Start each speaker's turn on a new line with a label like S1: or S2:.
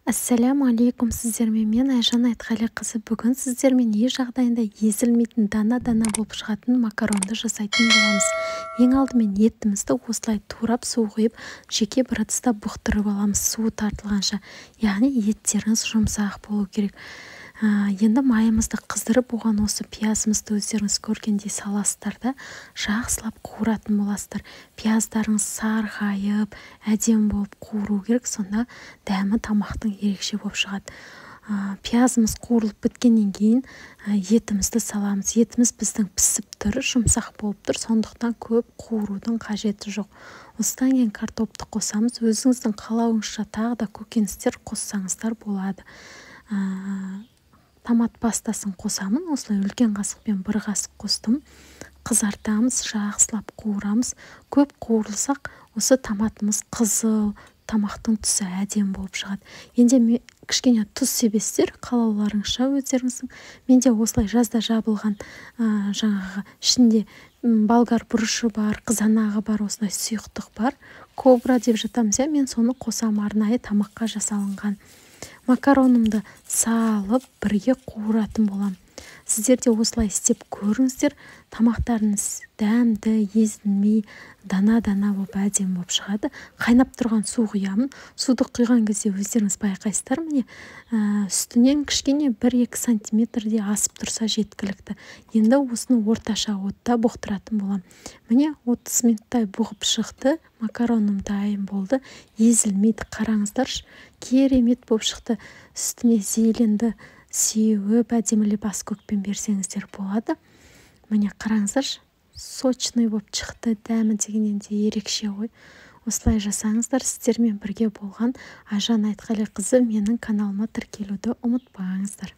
S1: Ассаляму алейкум, сіздермен мен Айжан Айтқалиқызы. Бүгін сіздермен үй жағдайында езілмейтін дана-дана болып шығатын макаронды жасайтын боламыз. Ең алдымен етімізді осылай турап су құйып, жеке бір ыдыста бұқтырып аламыз, суы тартылғанша. Яғни еттеріңіз жұмсақ болу керек. Енді майымызды қыздырып, оған осы пиязымызды өздеріңіз көргендей саласыздар да, жақсылап қуыратын боласыздар. Пияздарыңыз сарғайып, әдемі болып қуыру керек, сонда дәмі тамақтың ерекше болып шығады. Пиязымыз қуырылып біткеннен кейін етімізді саламыз. Етіміз біздің пісіп тұр, жұмсақ болып тұр, сондықтан көп қуырудың қажеті жоқ. Осыдан кейін картопты қосамыз. Өзіңіздің қалауыңызша тағы да көкөністер қоссаңыздар болады. Томат пастасын қосамын. Осылай үлкен қасықпен бір қасық қостым. Қызартамыз, жақсылап қуырамыз. Көп қуырылсақ, осы томатымыз қызыл, тамақтың түсі әдемі болып шығады. Енді кішкене тұз себесіздер, қалауларыңызша өздеріңіздің. Менде осылай жазда жабылған жаңағы ішінде болгар бұрышы бар, қызанағы бар, осылай сұйықтық бар. Кобра деп жатамыз, мен соны қосам, арнайы тамаққа жасалынған. Макаронымды салып, бірге қуыратын болам. Сіздер де осылай істеп көріңіздер. Тамақтарыңыз дәмді, езілмей, дана-дана болып әдемі болып шығады. Қайнап тұрған су құямын. Суды құйған кезде өздеріңіз байқайсыздар, міне үстінен кішкене 1-2 сантиметрде асып тұрса жеткілікті. Енді осыны орташа отта бұқтыратын болам. Міне 30 минуттай бұғып шықты. Макароным дайын болды. Езілмейді, қараңыздаршы. Керемет болып шықты. Үстіне зеленді сеуіп, әдемілеп ас көкпен берсеңіздер болады. Міне қараңыздаршы, сочный болып шықты, дәмі дегеннен де ерекше ғой. Осылай жасаңыздар. Сіздермен бірге болған Айжан Айтқалиқызы. Менің каналыма тіркелуді ұмытпаңыздар.